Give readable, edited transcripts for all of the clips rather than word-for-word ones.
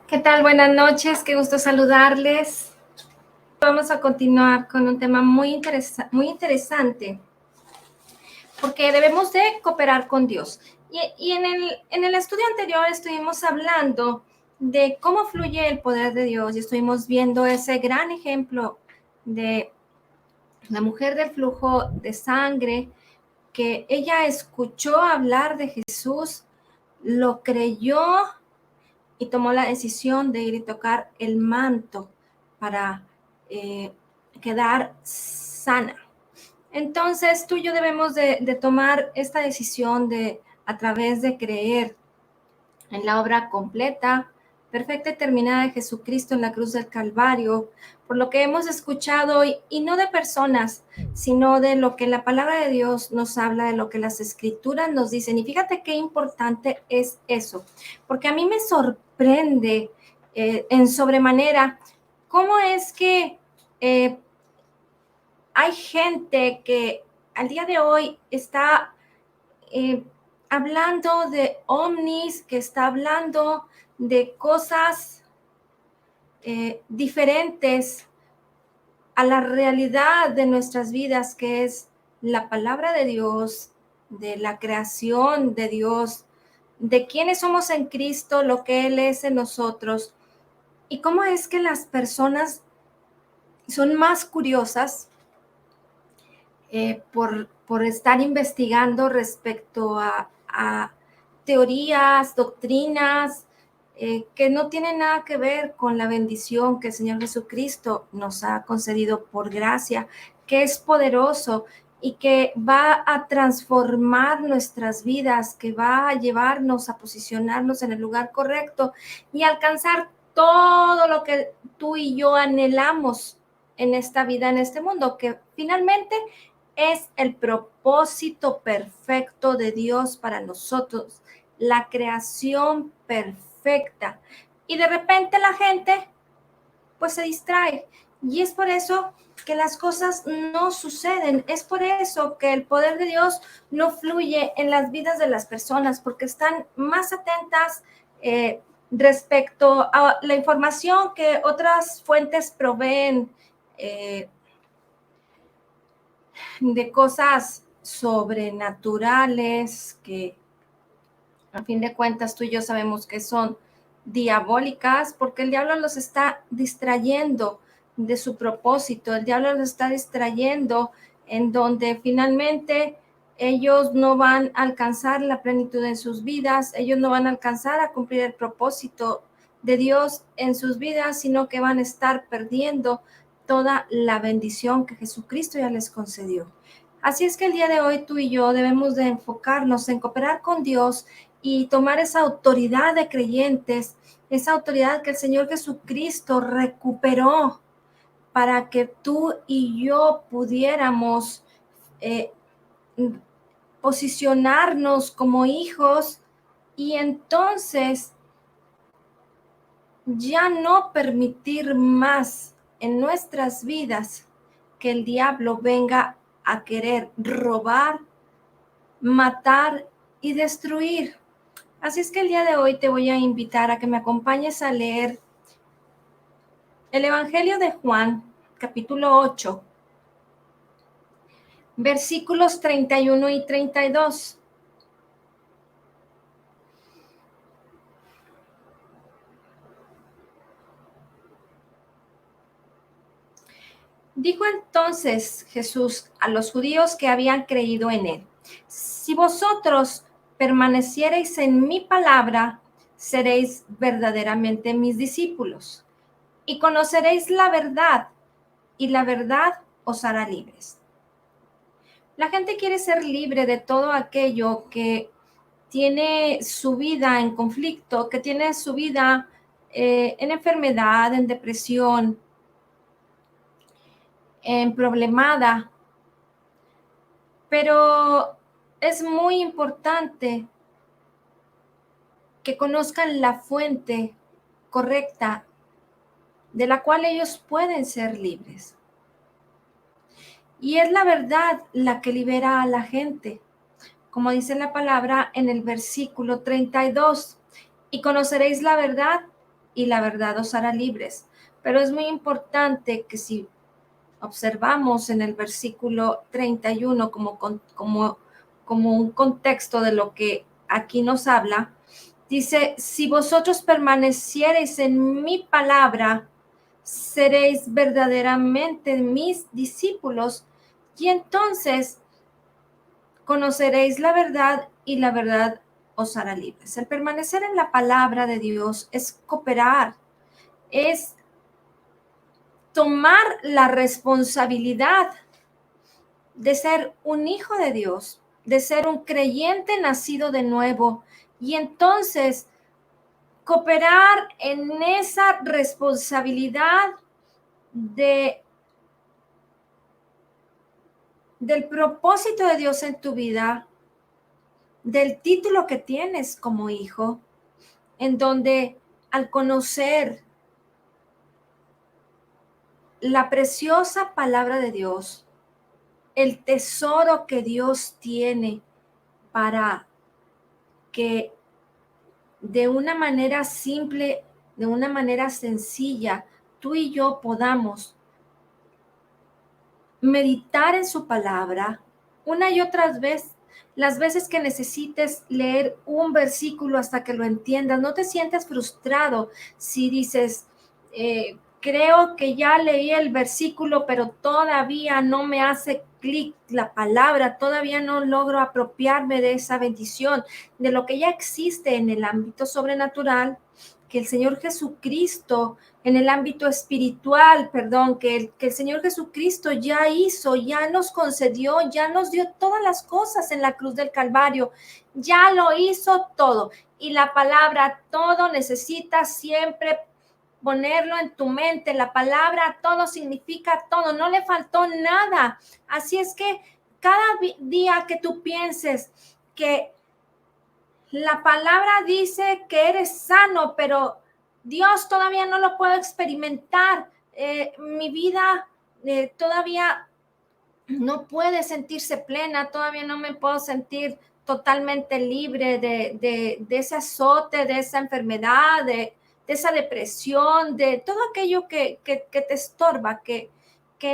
¿Qué tal? Buenas noches, qué gusto saludarles. Vamos a continuar con un tema muy interesante, porque debemos de cooperar con Dios. Y en el estudio anterior estuvimos hablando de cómo fluye el poder de Dios y estuvimos viendo ese gran ejemplo de la mujer del flujo de sangre, que ella escuchó hablar de Jesús, lo creyó y tomó la decisión de ir y tocar el manto para quedar sana. Entonces tú y yo debemos de tomar esta decisión de, a través de creer en la obra completa, perfecta y terminada de Jesucristo en la cruz del Calvario, por lo que hemos escuchado, y no de personas, sino de lo que la palabra de Dios nos habla, de lo que las escrituras nos dicen. Y fíjate qué importante es eso, porque a mí me sorprende en sobremanera cómo es que hay gente que al día de hoy está hablando de ovnis, que está hablando de cosas diferentes a la realidad de nuestras vidas, que es la palabra de Dios, de la creación de Dios, de quiénes somos en Cristo, lo que Él es en nosotros, y cómo es que las personas son más curiosas por estar investigando respecto a teorías, doctrinas, que no tienen nada que ver con la bendición que el Señor Jesucristo nos ha concedido por gracia, que es poderoso y que va a transformar nuestras vidas, que va a llevarnos a posicionarnos en el lugar correcto y alcanzar todo lo que tú y yo anhelamos en esta vida, en este mundo, que finalmente es el propósito perfecto de Dios para nosotros, la creación perfecta. Y de repente la gente pues se distrae. Y es por eso que las cosas no suceden. Es por eso que el poder de Dios no fluye en las vidas de las personas, porque están más atentas respecto a la información que otras fuentes proveen, de cosas sobrenaturales que a fin de cuentas tú y yo sabemos que son diabólicas, porque el diablo los está distrayendo de su propósito, el diablo los está distrayendo en donde finalmente ellos no van a alcanzar la plenitud en sus vidas, ellos no van a alcanzar a cumplir el propósito de Dios en sus vidas, sino que van a estar perdiendo toda la bendición que Jesucristo ya les concedió. Así es que el día de hoy tú y yo debemos de enfocarnos en cooperar con Dios y tomar esa autoridad de creyentes, esa autoridad que el Señor Jesucristo recuperó para que tú y yo pudiéramos eh, posicionarnos como hijos y entonces ya no permitir más en nuestras vidas que el diablo venga a querer robar, matar y destruir. Así es que el día de hoy te voy a invitar a que me acompañes a leer el Evangelio de Juan, capítulo 8, versículos 31 y 32. Dijo entonces Jesús a los judíos que habían creído en él: si vosotros permaneciereis en mi palabra, seréis verdaderamente mis discípulos y conoceréis la verdad, y la verdad os hará libres. La gente quiere ser libre de todo aquello que tiene su vida en conflicto, que tiene su vida en enfermedad, en depresión, en problemada. Pero es muy importante que conozcan la fuente correcta de la cual ellos pueden ser libres. Y es la verdad la que libera a la gente. Como dice la palabra en el versículo 32, y conoceréis la verdad, y la verdad os hará libres. Pero es muy importante que si observamos en el versículo 31 como un contexto de lo que aquí nos habla, dice, si vosotros permaneciereis en mi palabra, seréis verdaderamente mis discípulos y entonces conoceréis la verdad y la verdad os hará libres. El permanecer en la palabra de Dios es cooperar, es tomar la responsabilidad de ser un hijo de Dios, de ser un creyente nacido de nuevo y entonces cooperar en esa responsabilidad del propósito de Dios en tu vida, del título que tienes como hijo, en donde al conocer la preciosa palabra de Dios, el tesoro que Dios tiene para que de una manera simple, de una manera sencilla, tú y yo podamos meditar en su palabra una y otra vez, las veces que necesites leer un versículo hasta que lo entiendas. No te sientas frustrado si dices, creo que ya leí el versículo, pero todavía no me hace clic la palabra, todavía no logro apropiarme de esa bendición, de lo que ya existe en el ámbito sobrenatural, que el Señor Jesucristo en el ámbito espiritual, perdón, que el Señor Jesucristo ya hizo, ya nos concedió, ya nos dio todas las cosas en la cruz del Calvario, ya lo hizo todo. Y la palabra todo necesita siempre ponerlo en tu mente. La palabra todo significa todo, no le faltó nada. Así es que cada día que tú pienses que la palabra dice que eres sano, pero Dios todavía no lo puedo experimentar. Mi vida todavía no puede sentirse plena, todavía no me puedo sentir totalmente libre de ese azote, de esa enfermedad, de esa depresión, de todo aquello que te estorba, que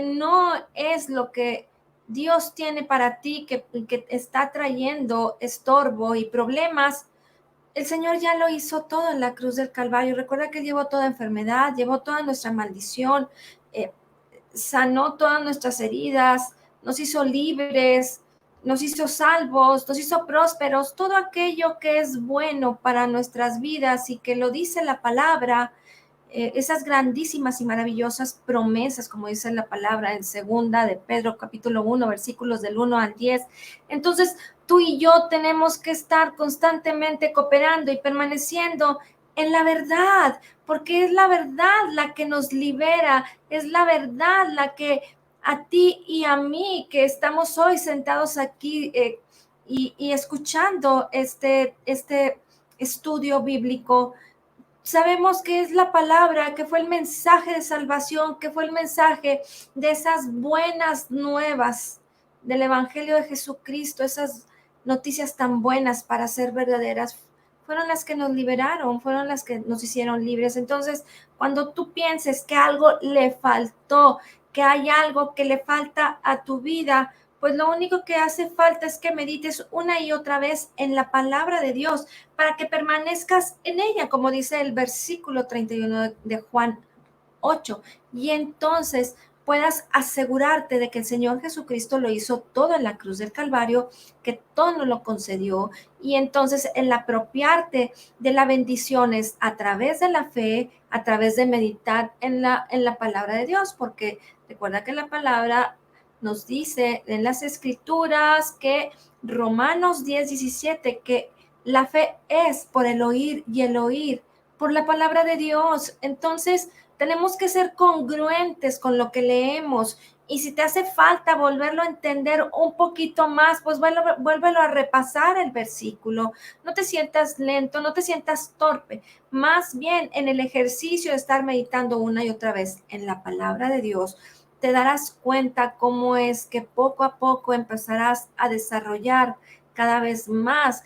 no es lo que Dios tiene para ti, que está trayendo estorbo y problemas. El Señor ya lo hizo todo en la cruz del Calvario. Recuerda que Él llevó toda enfermedad, llevó toda nuestra maldición, eh, sanó todas nuestras heridas, nos hizo libres, nos hizo salvos, nos hizo prósperos, todo aquello que es bueno para nuestras vidas y que lo dice la palabra, esas grandísimas y maravillosas promesas, como dice la palabra en segunda de Pedro, capítulo 1, versículos del 1 al 10. Entonces, tú y yo tenemos que estar constantemente cooperando y permaneciendo en la verdad, porque es la verdad la que nos libera, es la verdad la que a ti y a mí que estamos hoy sentados aquí y escuchando este estudio bíblico, sabemos que es la palabra, que fue el mensaje de salvación, que fue el mensaje de esas buenas nuevas del Evangelio de Jesucristo, esas noticias tan buenas para ser verdaderas, fueron las que nos liberaron, fueron las que nos hicieron libres. Entonces, cuando tú pienses que algo le faltó, que hay algo que le falta a tu vida, pues lo único que hace falta es que medites una y otra vez en la palabra de Dios para que permanezcas en ella, como dice el versículo 31 de Juan 8. Y entonces puedas asegurarte de que el Señor Jesucristo lo hizo todo en la cruz del Calvario, que todo nos lo concedió. Y entonces el apropiarte de las bendiciones a través de la fe, a través de meditar en la palabra de Dios, porque recuerda que la palabra nos dice en las escrituras que Romanos 10:17, que la fe es por el oír y el oír por la palabra de Dios. Entonces, tenemos que ser congruentes con lo que leemos. Y si te hace falta volverlo a entender un poquito más, pues vuélvelo a repasar el versículo. No te sientas lento, no te sientas torpe. Más bien, en el ejercicio de estar meditando una y otra vez en la palabra de Dios, te darás cuenta cómo es que poco a poco empezarás a desarrollar cada vez más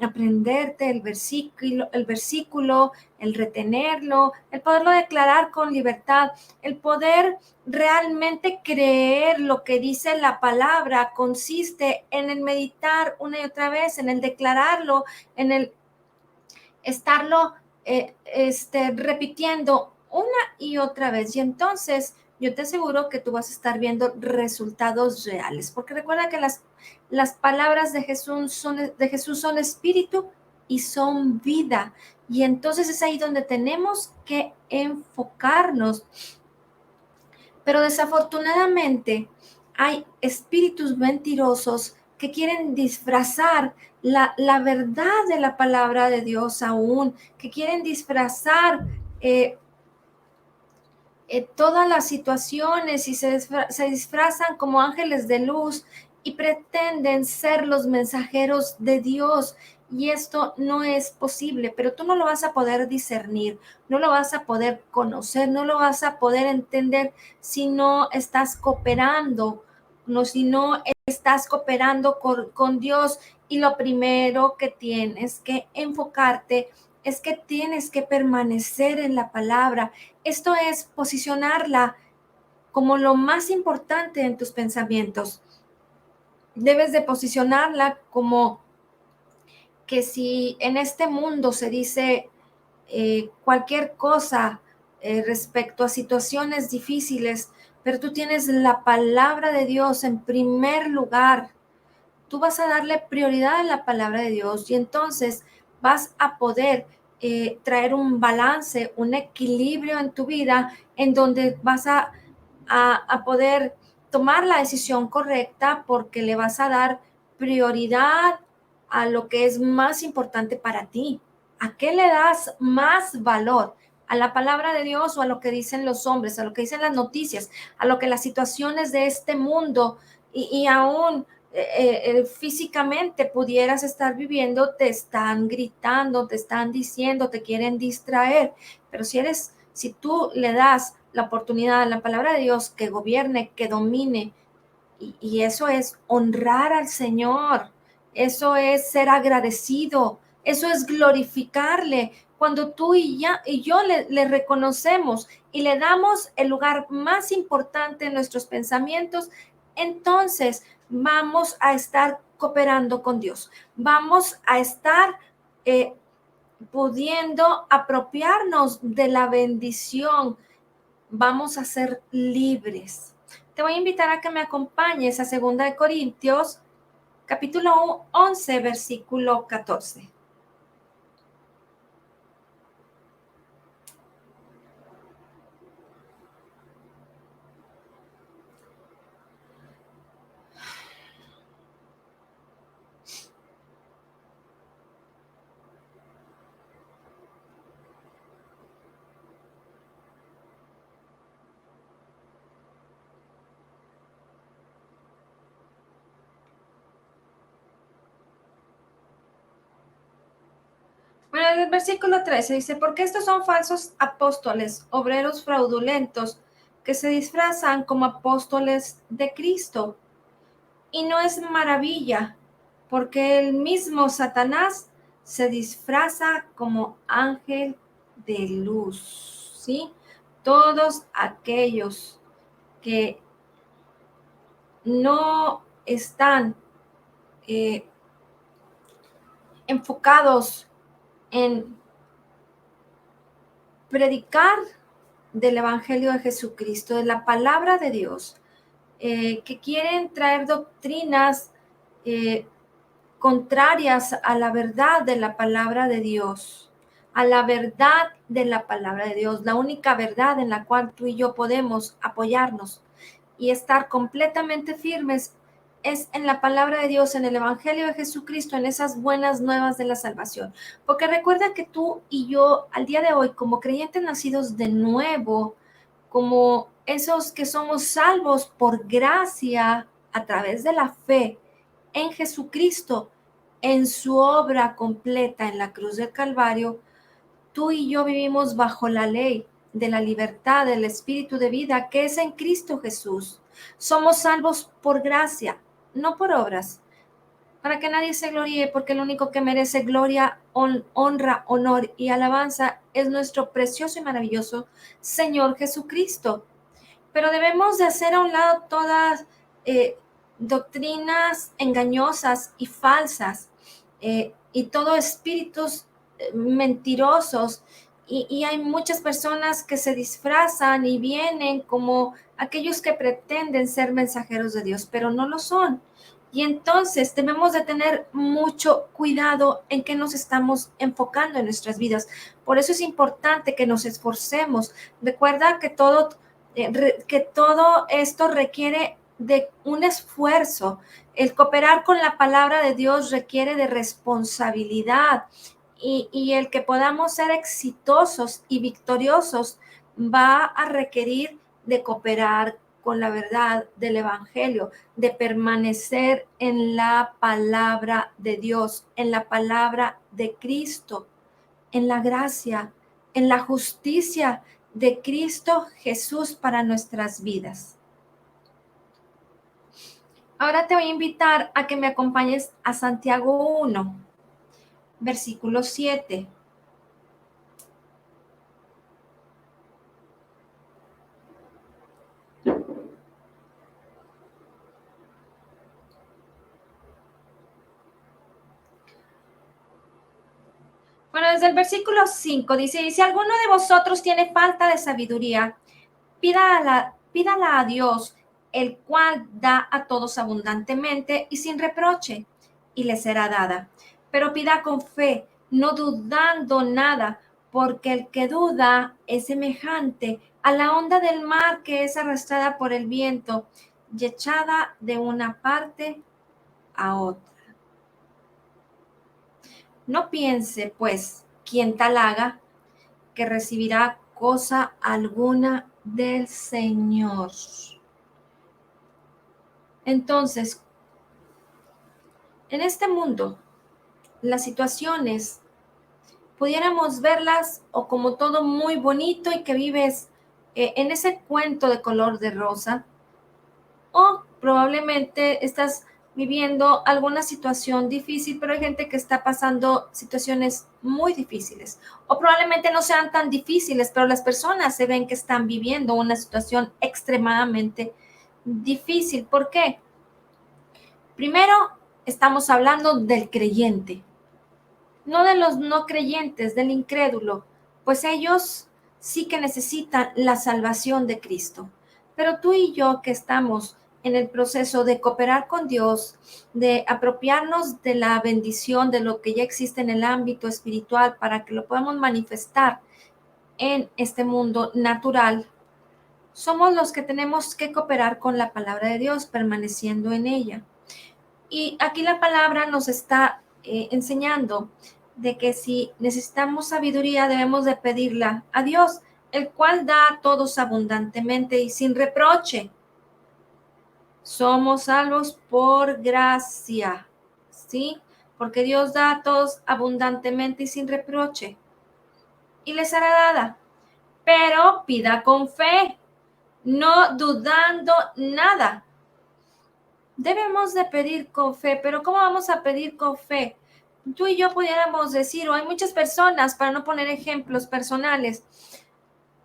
aprenderte el versículo, el retenerlo, el poderlo declarar con libertad, el poder realmente creer lo que dice la palabra, consiste en el meditar una y otra vez, en el declararlo, en el estarlo repitiendo una y otra vez. Y entonces yo te aseguro que tú vas a estar viendo resultados reales, porque recuerda que las palabras de Jesús son espíritu y son vida. Y entonces es ahí donde tenemos que enfocarnos. Pero desafortunadamente hay espíritus mentirosos que quieren disfrazar la verdad de la palabra de Dios aún, que quieren disfrazar todas las situaciones y se disfrazan como ángeles de luz y pretenden ser los mensajeros de Dios. Y esto no es posible, pero tú no lo vas a poder discernir, no lo vas a poder conocer, no lo vas a poder entender si no estás cooperando, si no estás cooperando con Dios. Y lo primero que tienes que enfocarte es que tienes que permanecer en la palabra. Esto es posicionarla como lo más importante en tus pensamientos. Debes de posicionarla como que si en este mundo se dice cualquier cosa respecto a situaciones difíciles, pero tú tienes la palabra de Dios en primer lugar, tú vas a darle prioridad a la palabra de Dios y entonces vas a poder traer un balance, un equilibrio en tu vida en donde vas a poder tomar la decisión correcta porque le vas a dar prioridad a lo que es más importante para ti. ¿A qué le das más valor? ¿A la palabra de Dios o a lo que dicen los hombres, a lo que dicen las noticias, a lo que las situaciones de este mundo y aún físicamente pudieras estar viviendo, te están gritando, te están diciendo, te quieren distraer? Pero si tú le das la oportunidad a la palabra de Dios que gobierne, que domine, y eso es honrar al Señor, eso es ser agradecido, eso es glorificarle. Cuando tú y yo le reconocemos y le damos el lugar más importante en nuestros pensamientos, entonces vamos a estar cooperando con Dios. Vamos a estar pudiendo apropiarnos de la bendición. Vamos a ser libres. Te voy a invitar a que me acompañes a 2 Corintios, capítulo 11, versículo 14. Bueno, en el versículo 13 dice, porque estos son falsos apóstoles, obreros fraudulentos, que se disfrazan como apóstoles de Cristo. Y no es maravilla, porque el mismo Satanás se disfraza como ángel de luz, ¿sí? Todos aquellos que no están eh, enfocados en predicar del Evangelio de Jesucristo, de la palabra de Dios, que quieren traer doctrinas eh, contrarias a la verdad de la palabra de Dios, a la verdad de la palabra de Dios, la única verdad en la cual tú y yo podemos apoyarnos y estar completamente firmes es en la palabra de Dios, en el Evangelio de Jesucristo, en esas buenas nuevas de la salvación. Porque recuerda que tú y yo al día de hoy, como creyentes nacidos de nuevo, como esos que somos salvos por gracia a través de la fe en Jesucristo, en su obra completa en la cruz del Calvario, tú y yo vivimos bajo la ley de la libertad del Espíritu de vida que es en Cristo Jesús. Somos salvos por gracia, no por obras. para que nadie se gloríe, porque el único que merece gloria, honra, honor y alabanza es nuestro precioso y maravilloso Señor Jesucristo. Pero debemos de hacer a un lado todas doctrinas engañosas y falsas y todo espíritus mentirosos. Y hay muchas personas que se disfrazan y vienen como aquellos que pretenden ser mensajeros de Dios, pero no lo son. Y entonces debemos de tener mucho cuidado en qué nos estamos enfocando en nuestras vidas. Por eso es importante que nos esforcemos. Recuerda que todo esto requiere de un esfuerzo. El cooperar con la palabra de Dios requiere de responsabilidad y el que podamos ser exitosos y victoriosos va a requerir de cooperar con la verdad del Evangelio, de permanecer en la palabra de Dios, en la palabra de Cristo, en la gracia, en la justicia de Cristo Jesús para nuestras vidas. Ahora te voy a invitar a que me acompañes a Santiago 1, versículo 7. Bueno, desde el versículo 5 dice, y si alguno de vosotros tiene falta de sabiduría, pídala a Dios, el cual da a todos abundantemente y sin reproche, y le será dada. Pero pida con fe, no dudando nada, porque el que duda es semejante a la onda del mar que es arrastrada por el viento y echada de una parte a otra. No piense, pues, quien tal haga, que recibirá cosa alguna del Señor. Entonces, en este mundo, las situaciones pudiéramos verlas o como todo muy bonito y que vives en ese cuento de color de rosa, o probablemente estás viviendo alguna situación difícil, pero hay gente que está pasando situaciones muy difíciles, o probablemente no sean tan difíciles, pero las personas se ven que están viviendo una situación extremadamente difícil. ¿Por qué? Primero, estamos hablando del creyente, no de los no creyentes, del incrédulo, pues ellos sí que necesitan la salvación de Cristo. Pero tú y yo que estamos en el proceso de cooperar con Dios, de apropiarnos de la bendición, de lo que ya existe en el ámbito espiritual para que lo podamos manifestar en este mundo natural, somos los que tenemos que cooperar con la palabra de Dios, permaneciendo en ella. Y aquí la palabra nos está enseñando de que si necesitamos sabiduría debemos de pedirla a Dios, el cual da a todos abundantemente y sin reproche. Somos salvos por gracia, ¿sí? Porque Dios da a todos abundantemente y sin reproche. Y les será dada. Pero pida con fe, no dudando nada. Debemos de pedir con fe, pero ¿cómo vamos a pedir con fe? Tú y yo pudiéramos decir, o hay muchas personas, para no poner ejemplos personales,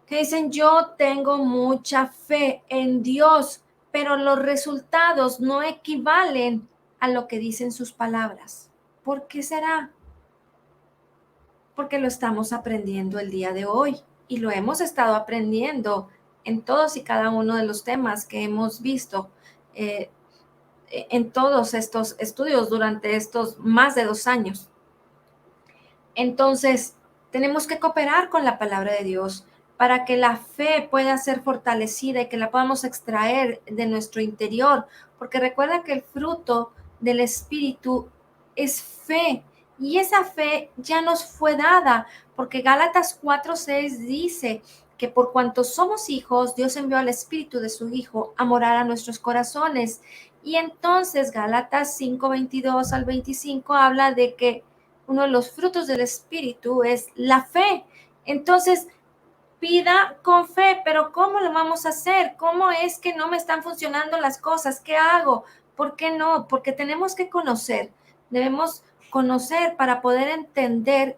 que dicen, yo tengo mucha fe en Dios, pero los resultados no equivalen a lo que dicen sus palabras. ¿Por qué será? Porque lo estamos aprendiendo el día de hoy y lo hemos estado aprendiendo en todos y cada uno de los temas que hemos visto. En todos estos estudios durante estos más de 2 años. Entonces, tenemos que cooperar con la palabra de Dios para que la fe pueda ser fortalecida y que la podamos extraer de nuestro interior, porque recuerda que el fruto del Espíritu es fe, y esa fe ya nos fue dada, porque Gálatas 4:6 dice que por cuanto somos hijos, Dios envió al Espíritu de su Hijo a morar a nuestros corazones. Y entonces Gálatas 5:22 al 25 habla de que uno de los frutos del Espíritu es la fe. Entonces, pida con fe, pero ¿cómo lo vamos a hacer? ¿Cómo es que no me están funcionando las cosas? ¿Qué hago? ¿Por qué no? Porque tenemos que conocer Debemos conocer para poder entender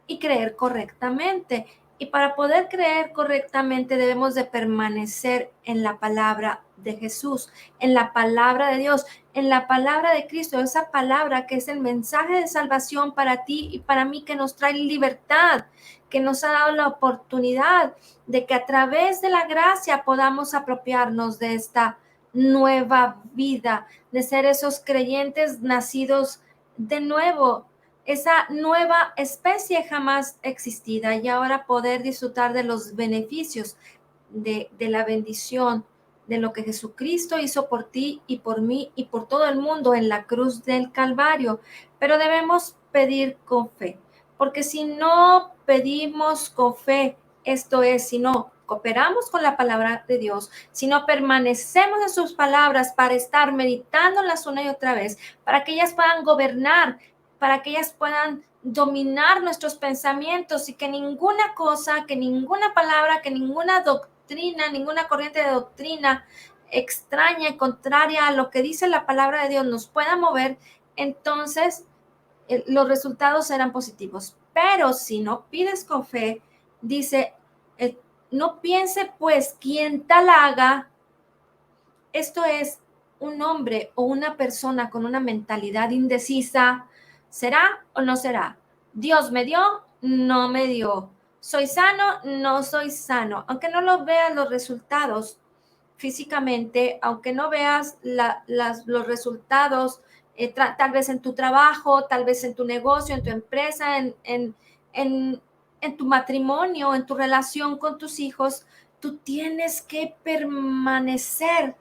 y creer correctamente. Y para poder creer correctamente debemos de permanecer en la palabra de Jesús, en la palabra de Dios, en la palabra de Cristo, esa palabra que es el mensaje de salvación para ti y para mí, que nos trae libertad, que nos ha dado la oportunidad de que a través de la gracia podamos apropiarnos de esta nueva vida, de ser esos creyentes nacidos de nuevo, esa nueva especie jamás existida, y ahora poder disfrutar de los beneficios de la bendición de lo que Jesucristo hizo por ti y por mí y por todo el mundo en la cruz del Calvario. Pero debemos pedir con fe, porque si no pedimos con fe, esto es, si no cooperamos con la palabra de Dios, si no permanecemos en sus palabras para estar meditándolas una y otra vez, para que ellas puedan gobernar, para que ellas puedan dominar nuestros pensamientos, y que ninguna cosa, que ninguna palabra, que ninguna doctrina, ninguna corriente de doctrina extraña y contraria a lo que dice la palabra de Dios nos pueda mover, entonces los resultados serán positivos. Pero si no pides con fe, dice, no piense pues quien tal haga. Esto es, un hombre o una persona con una mentalidad indecisa, ¿será o no será? Dios me dio, no me dio. Soy sano, no soy sano. Aunque no lo veas los resultados físicamente, aunque no veas los resultados, tal vez en tu trabajo, tal vez en tu negocio, en tu empresa, en tu matrimonio, en tu relación con tus hijos, tú tienes que permanecer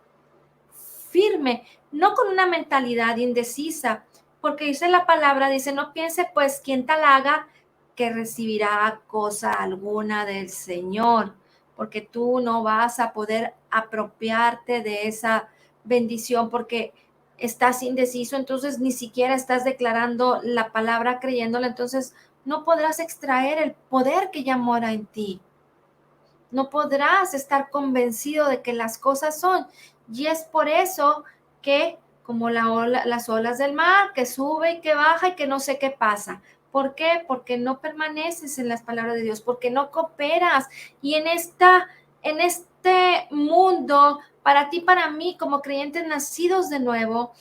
firme, no con una mentalidad indecisa, porque dice la palabra, dice, no piense pues quien tal haga que recibirá cosa alguna del Señor, porque tú no vas a poder apropiarte de esa bendición porque estás indeciso, entonces ni siquiera estás declarando la palabra creyéndola, entonces no podrás extraer el poder que ya mora en ti. No podrás estar convencido de que las cosas son. Y es por eso que, como las olas del mar, que sube y que baja y que no sé qué pasa. ¿Por qué? Porque no permaneces en las palabras de Dios, porque no cooperas. Y en este mundo, para ti, para mí, como creyentes nacidos de nuevo,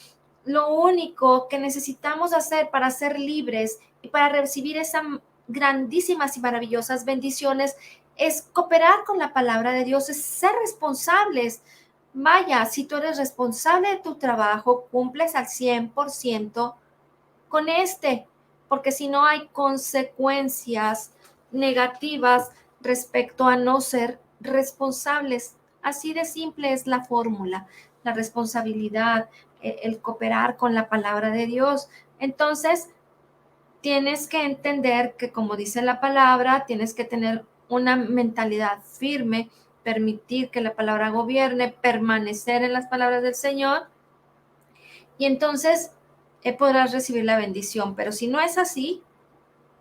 lo único que necesitamos hacer para ser libres y para recibir esas grandísimas y maravillosas bendiciones es cooperar con la palabra de Dios, es ser responsables. Vaya, si tú eres responsable de tu trabajo, cumples al 100% con porque si no hay consecuencias negativas respecto a no ser responsables. Así de simple es la fórmula, la responsabilidad, el cooperar con la palabra de Dios. Entonces, tienes que entender que, como dice la palabra, tienes que tener una mentalidad firme, permitir que la palabra gobierne, permanecer en las palabras del Señor, y entonces podrás recibir la bendición. Pero si no es así,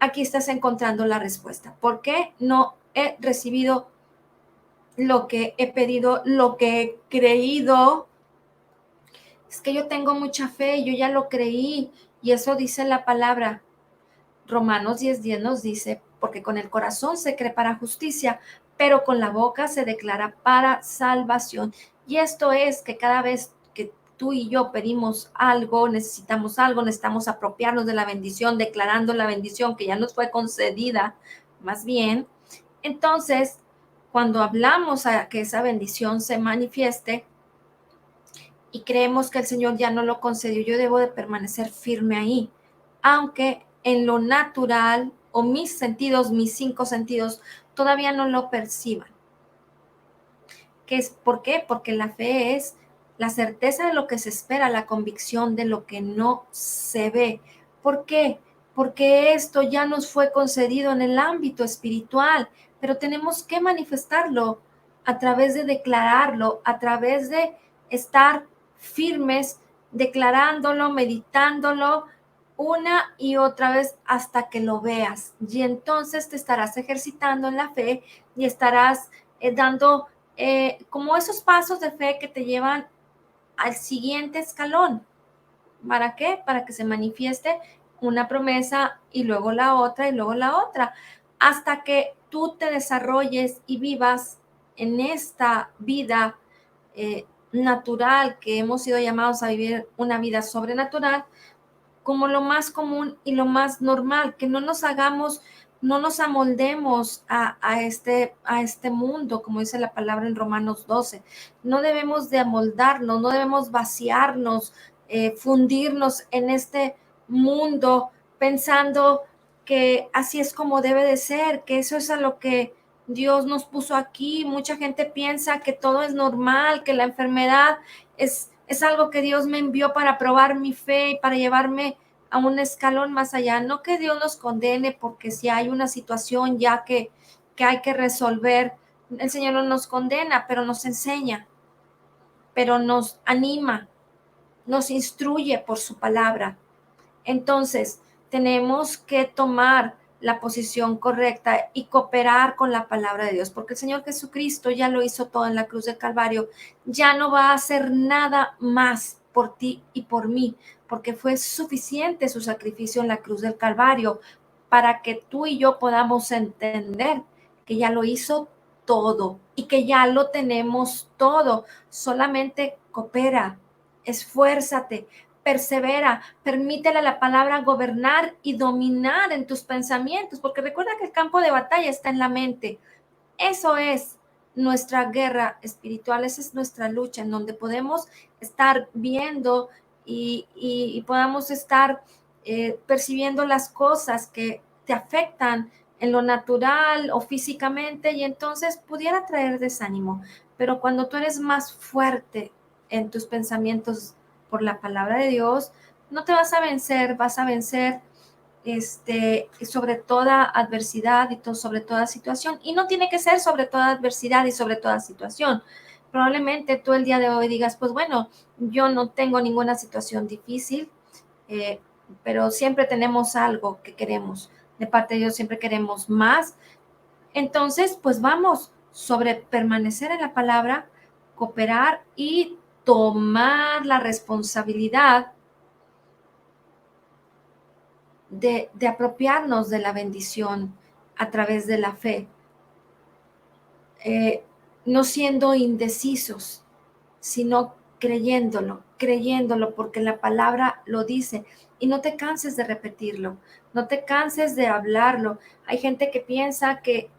aquí estás encontrando la respuesta. ¿Por qué no he recibido lo que he pedido, lo que he creído? Es que yo tengo mucha fe, yo ya lo creí, y eso dice la palabra. Romanos 10:10 nos dice, porque con el corazón se cree para justicia, pero con la boca se declara para salvación. Y esto es que cada vez que tú y yo pedimos algo, necesitamos apropiarnos de la bendición, declarando la bendición que ya nos fue concedida, más bien. Entonces, cuando hablamos a que esa bendición se manifieste y creemos que el Señor ya no lo concedió, yo debo de permanecer firme ahí, aunque en lo natural o mis 5 sentidos todavía no lo perciban. ¿Por qué? Porque la fe es la certeza de lo que se espera, la convicción de lo que no se ve. ¿Por qué? Porque esto ya nos fue concedido en el ámbito espiritual, pero tenemos que manifestarlo a través de declararlo, a través de estar firmes, declarándolo, meditándolo una y otra vez hasta que lo veas. Y entonces te estarás ejercitando en la fe y estarás dando como esos pasos de fe que te llevan al siguiente escalón. ¿Para qué? Para que se manifieste una promesa y luego la otra y luego la otra, hasta que tú te desarrolles y vivas en esta vida natural que hemos sido llamados a vivir, una vida sobrenatural, como lo más común y lo más normal, que no nos hagamos, no nos amoldemos a este mundo, como dice la palabra en Romanos 12. No debemos de amoldarnos, no debemos vaciarnos, fundirnos en este mundo pensando que así es como debe de ser, que eso es a lo que Dios nos puso aquí. Mucha gente piensa que todo es normal, que la enfermedad es algo que Dios me envió para probar mi fe y para llevarme a un escalón más allá. No que Dios nos condene, porque si hay una situación ya que hay que resolver, el Señor no nos condena, pero nos enseña, pero nos anima, nos instruye por su palabra. Entonces, tenemos que tomar la posición correcta y cooperar con la palabra de Dios, porque el Señor Jesucristo ya lo hizo todo en la cruz del Calvario, ya no va a hacer nada más por ti y por mí, porque fue suficiente su sacrificio en la cruz del Calvario para que tú y yo podamos entender que ya lo hizo todo y que ya lo tenemos todo. Solamente coopera, esfuérzate, persevera, permítele a la palabra gobernar y dominar en tus pensamientos, porque recuerda que el campo de batalla está en la mente. Eso es nuestra guerra espiritual, esa es nuestra lucha, en donde podemos estar viendo y podamos estar percibiendo las cosas que te afectan en lo natural o físicamente, y entonces pudiera traer desánimo. Pero cuando tú eres más fuerte en tus pensamientos por la palabra de Dios, no te vas a vencer, vas a vencer sobre toda adversidad y sobre toda situación. Y no tiene que ser sobre toda adversidad y sobre toda situación. Probablemente tú el día de hoy digas, pues bueno, yo no tengo ninguna situación difícil, eh, pero siempre tenemos algo que queremos. De parte de Dios siempre queremos más. Entonces, pues vamos sobre permanecer en la palabra, cooperar y tomar la responsabilidad de apropiarnos de la bendición a través de la fe, eh, no siendo indecisos, sino creyéndolo, porque la palabra lo dice. Y no te canses de repetirlo, no te canses de hablarlo. Hay gente que piensa que,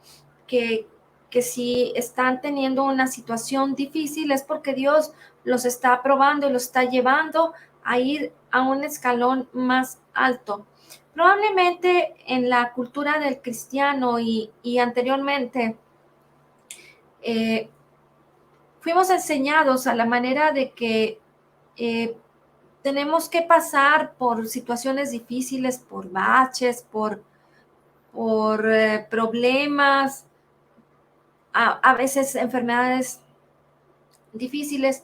que si están teniendo una situación difícil es porque Dios los está probando y los está llevando a ir a un escalón más alto. Probablemente en la cultura del cristiano y anteriormente, eh, fuimos enseñados a la manera de que eh, tenemos que pasar por situaciones difíciles, por baches, por problemas, a veces enfermedades difíciles,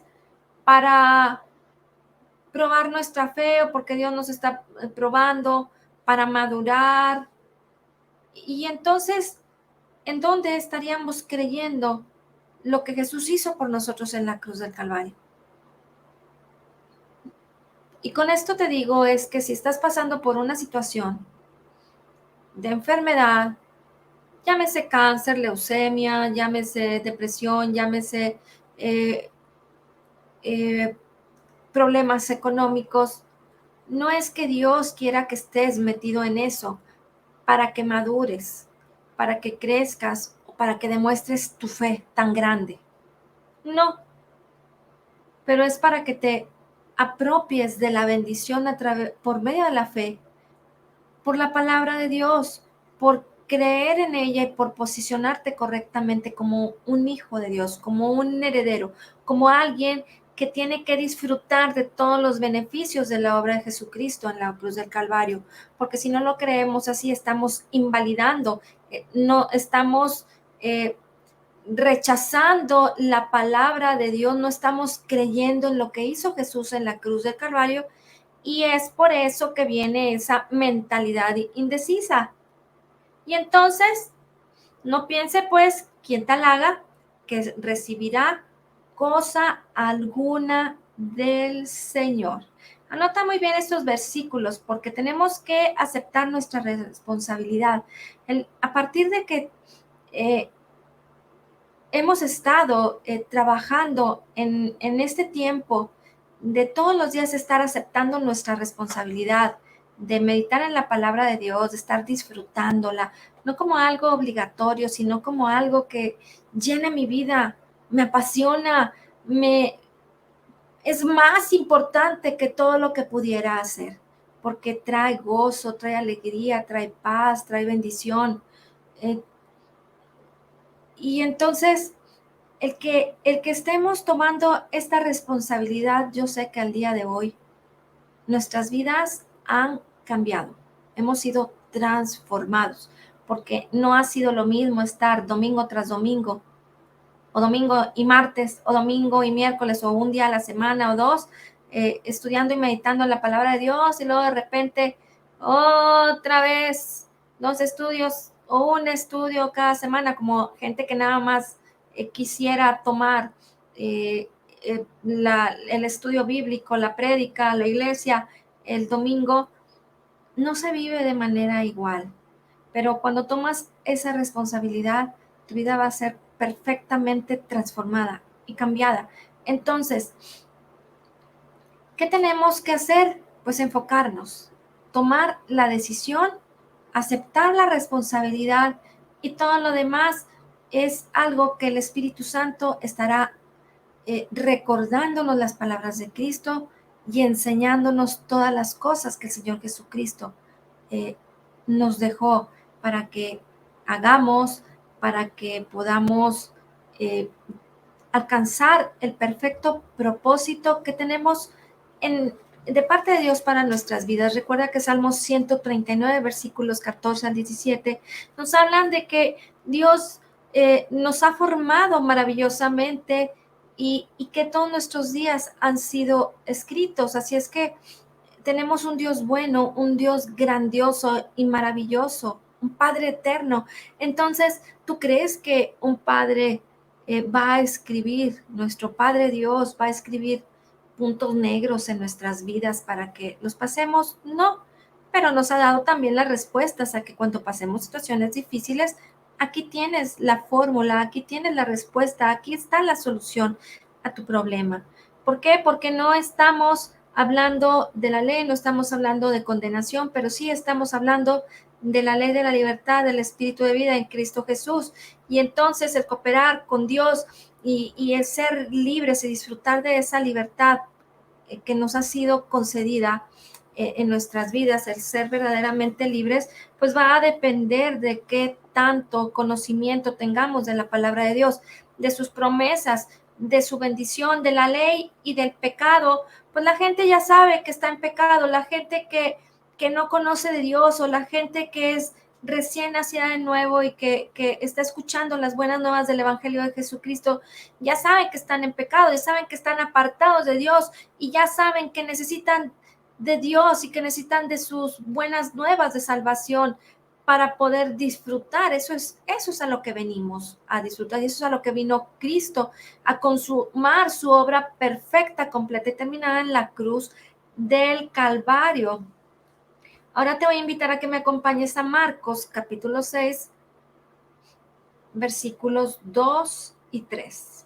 para probar nuestra fe o porque Dios nos está probando, para madurar. Y entonces, ¿en dónde estaríamos creyendo lo que Jesús hizo por nosotros en la cruz del Calvario? Y con esto te digo es que si estás pasando por una situación de enfermedad, llámese cáncer, leucemia, llámese depresión, llámese eh, eh, problemas económicos, no es que Dios quiera que estés metido en eso para que madures, para que crezcas o para que demuestres tu fe tan grande. No, pero es para que te apropies de la bendición por medio de la fe, por la palabra de Dios, por creer en ella y por posicionarte correctamente como un hijo de Dios, como un heredero, como alguien que tiene que disfrutar de todos los beneficios de la obra de Jesucristo en la cruz del Calvario, porque si no lo creemos así, estamos invalidando, no estamos rechazando la palabra de Dios, no estamos creyendo en lo que hizo Jesús en la cruz del Calvario, y es por eso que viene esa mentalidad indecisa. Y entonces, no piense pues quien tal haga que recibirá cosa alguna del Señor. Anota muy bien estos versículos porque tenemos que aceptar nuestra responsabilidad. A partir de que hemos estado trabajando en este tiempo de todos los días estar aceptando nuestra responsabilidad, de meditar en la palabra de Dios, de estar disfrutándola, no como algo obligatorio, sino como algo que llena mi vida, me apasiona, es más importante que todo lo que pudiera hacer, porque trae gozo, trae alegría, trae paz, trae bendición. Y entonces el que estemos tomando esta responsabilidad, yo sé que al día de hoy nuestras vidas han cambiado, hemos sido transformados, porque no ha sido lo mismo estar domingo tras domingo, o domingo y martes, o domingo y miércoles, o un día a la semana, o dos, estudiando y meditando la palabra de Dios, y luego de repente otra vez 2 estudios, o un estudio cada semana, como gente que nada más quisiera tomar el estudio bíblico, la prédica, la iglesia, el domingo. No se vive de manera igual, pero cuando tomas esa responsabilidad, tu vida va a ser perfectamente transformada y cambiada. Entonces, ¿qué tenemos que hacer? Pues enfocarnos, tomar la decisión, aceptar la responsabilidad, y todo lo demás es algo que el Espíritu Santo estará recordándonos las palabras de Cristo y enseñándonos todas las cosas que el Señor Jesucristo eh, nos dejó para que hagamos, para que podamos eh, alcanzar el perfecto propósito que tenemos de parte de Dios para nuestras vidas. Recuerda que Salmos 139, versículos 14 al 17, nos hablan de que Dios nos ha formado maravillosamente, y que todos nuestros días han sido escritos. Así es que tenemos un Dios bueno, un Dios grandioso y maravilloso, un Padre eterno. Entonces, ¿tú crees que un Padre va a escribir, nuestro Padre Dios va a escribir puntos negros en nuestras vidas para que los pasemos? No, pero nos ha dado también las respuestas a que cuando pasemos situaciones difíciles, aquí tienes la fórmula, aquí tienes la respuesta, aquí está la solución a tu problema. ¿Por qué? Porque no estamos hablando de la ley, no estamos hablando de condenación, pero sí estamos hablando de la ley de la libertad, del espíritu de vida en Cristo Jesús. Y entonces el cooperar con Dios y el ser libres y disfrutar de esa libertad que nos ha sido concedida en nuestras vidas, el ser verdaderamente libres, pues va a depender de qué tanto conocimiento tengamos de la palabra de Dios, de sus promesas, de su bendición, de la ley y del pecado. Pues la gente ya sabe que está en pecado, la gente que no conoce de Dios, o la gente que es recién nacida de nuevo y que está escuchando las buenas nuevas del Evangelio de Jesucristo, ya saben que están en pecado, ya saben que están apartados de Dios, y ya saben que necesitan de Dios y que necesitan de sus buenas nuevas de salvación para poder disfrutar. Eso es a lo que venimos a disfrutar, y eso es a lo que vino Cristo, a consumar su obra perfecta, completa y terminada en la cruz del Calvario. Ahora te voy a invitar a que me acompañes a Marcos capítulo 6, versículos 2 y 3.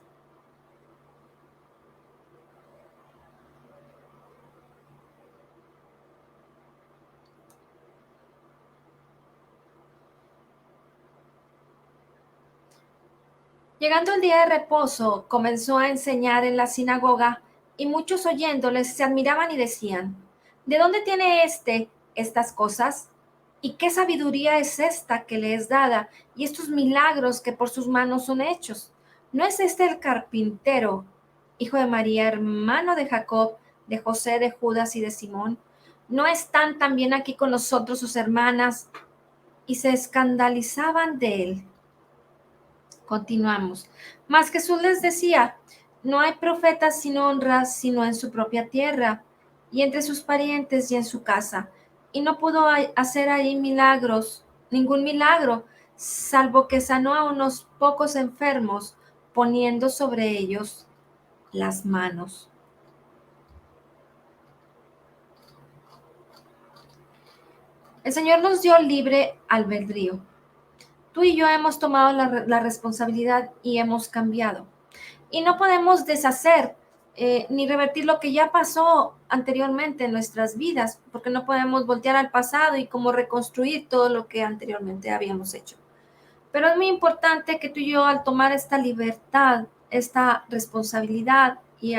Llegando el día de reposo, comenzó a enseñar en la sinagoga, y muchos oyéndoles se admiraban y decían: ¿de dónde tiene estas cosas? ¿Y qué sabiduría es esta que le es dada, y estos milagros que por sus manos son hechos? ¿No es este el carpintero, hijo de María, hermano de Jacob, de José, de Judas y de Simón? ¿No están también aquí con nosotros sus hermanas? Y se escandalizaban de él. Continuamos. Mas Jesús les decía: no hay profeta sin honra sino en su propia tierra, y entre sus parientes y en su casa. Y no pudo hacer ahí milagros, ningún milagro, salvo que sanó a unos pocos enfermos, poniendo sobre ellos las manos. El Señor nos dio libre albedrío. Tú y yo hemos tomado la responsabilidad y hemos cambiado. Y no podemos deshacer ni revertir lo que ya pasó anteriormente en nuestras vidas, porque no podemos voltear al pasado y como reconstruir todo lo que anteriormente habíamos hecho. Pero es muy importante que tú y yo, al tomar esta libertad, esta responsabilidad y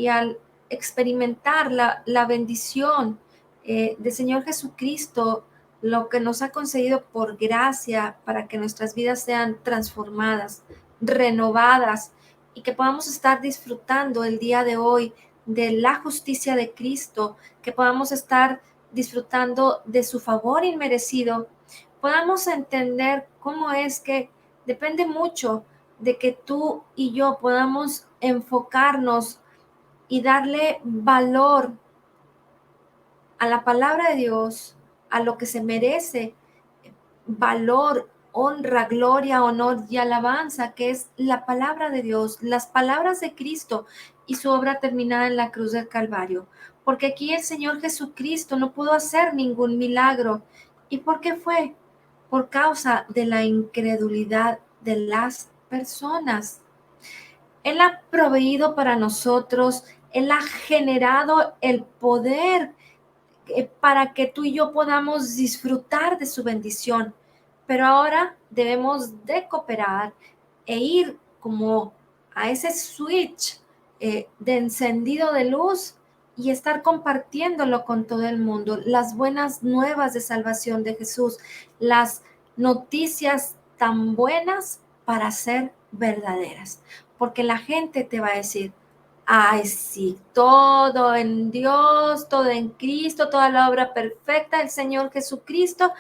al experimentar la bendición del Señor Jesucristo, lo que nos ha concedido por gracia para que nuestras vidas sean transformadas, renovadas y que podamos estar disfrutando el día de hoy de la justicia de Cristo, que podamos estar disfrutando de su favor inmerecido, podamos entender cómo es que depende mucho de que tú y yo podamos enfocarnos y darle valor a la palabra de Dios, a lo que se merece, valor, honra, gloria, honor y alabanza, que es la palabra de Dios, las palabras de Cristo y su obra terminada en la cruz del Calvario. Porque aquí el Señor Jesucristo no pudo hacer ningún milagro. ¿Y por qué fue? Por causa de la incredulidad de las personas. Él ha proveído para nosotros, Él ha generado el poder para que tú y yo podamos disfrutar de su bendición. Pero ahora debemos de cooperar e ir como a ese switch de encendido de luz y estar compartiéndolo con todo el mundo. Las buenas nuevas de salvación de Jesús, las noticias tan buenas para ser verdaderas. Porque la gente te va a decir, ay, sí, todo en Dios, todo en Cristo, toda la obra perfecta del Señor Jesucristo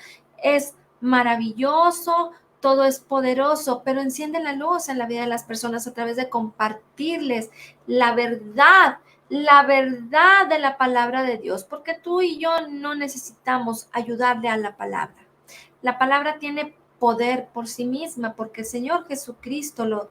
es maravilloso, todo es poderoso, pero enciende la luz en la vida de las personas a través de compartirles la verdad de la palabra de Dios, porque tú y yo no necesitamos ayudarle a la palabra. La palabra tiene poder por sí misma, porque el Señor Jesucristo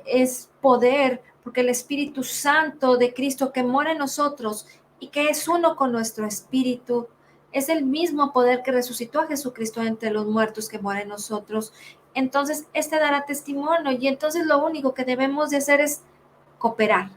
es poder, porque el Espíritu Santo de Cristo que mora en nosotros y que es uno con nuestro espíritu, es el mismo poder que resucitó a Jesucristo entre los muertos que mora en nosotros. Entonces, este dará testimonio y entonces lo único que debemos de hacer es cooperar,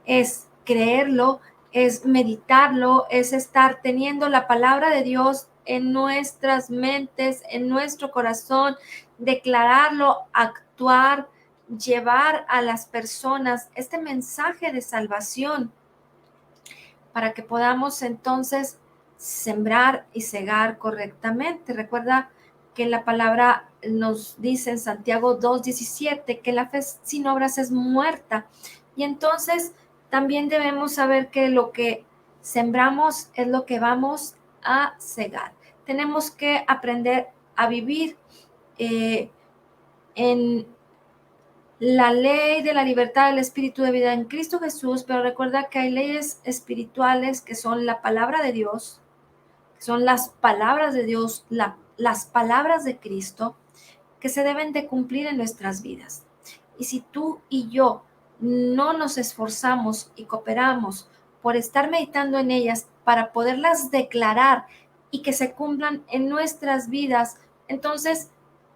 es creerlo, es meditarlo, es estar teniendo la palabra de Dios en nuestras mentes, en nuestro corazón, declararlo, actuar, llevar a las personas este mensaje de salvación para que podamos entonces sembrar y cegar correctamente. Recuerda que la palabra nos dice en Santiago 2:17 que la fe sin obras es muerta. Y entonces también debemos saber que lo que sembramos es lo que vamos a cegar. Tenemos que aprender a vivir en la ley de la libertad del espíritu de vida en Cristo Jesús, pero recuerda que hay leyes espirituales que son la palabra de Dios, que son las palabras de Dios, las palabras de Cristo, que se deben de cumplir en nuestras vidas. Y si tú y yo no nos esforzamos y cooperamos por estar meditando en ellas para poderlas declarar y que se cumplan en nuestras vidas, entonces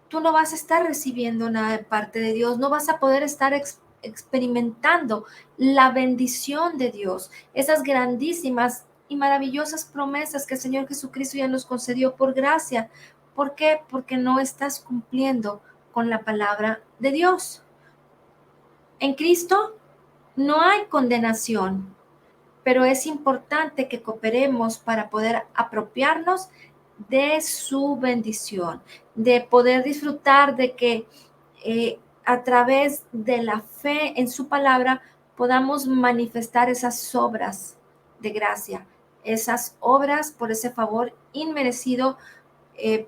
tú no vas a estar recibiendo nada de parte de Dios, no vas a poder estar experimentando la bendición de Dios, esas grandísimas y maravillosas promesas que el Señor Jesucristo ya nos concedió por gracia. ¿Por qué? Porque no estás cumpliendo con la palabra de Dios. En Cristo no hay condenación, pero es importante que cooperemos para poder apropiarnos de su bendición, de poder disfrutar de que a través de la fe en su palabra podamos manifestar esas obras de gracia, esas obras por ese favor inmerecido,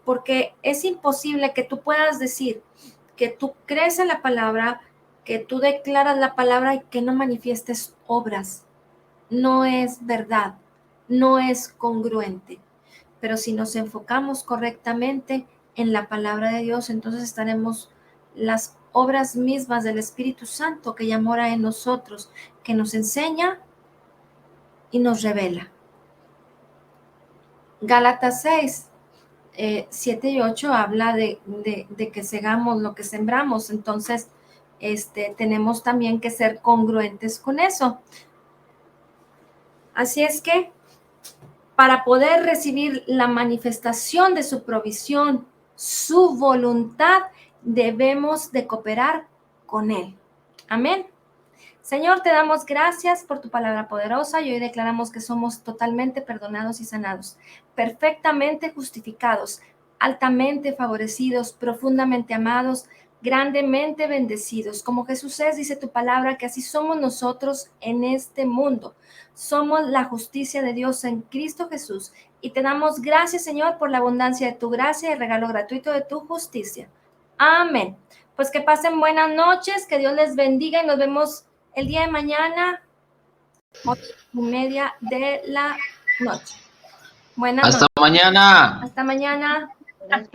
porque es imposible que tú puedas decir que tú crees en la palabra, que tú declaras la palabra y que no manifiestes obras. No es verdad, no es congruente. Pero si nos enfocamos correctamente en la palabra de Dios, entonces estaremos las obras mismas del Espíritu Santo que ya mora en nosotros, que nos enseña y nos revela. Gálatas 6, 7 y 8 habla de que segamos lo que sembramos. Entonces, tenemos también que ser congruentes con eso. Así es que, para poder recibir la manifestación de su provisión, su voluntad, debemos de cooperar con Él. Amén. Señor, te damos gracias por tu palabra poderosa y hoy declaramos que somos totalmente perdonados y sanados, perfectamente justificados, altamente favorecidos, profundamente amados, grandemente bendecidos. Como Jesús es, dice tu palabra, que así somos nosotros en este mundo. Somos la justicia de Dios en Cristo Jesús y te damos gracias, Señor, por la abundancia de tu gracia y el regalo gratuito de tu justicia. Amén. Pues que pasen buenas noches, que Dios les bendiga y nos vemos el día de mañana, 8:30 de la noche. Buenas noches. Hasta mañana. Hasta mañana. Gracias.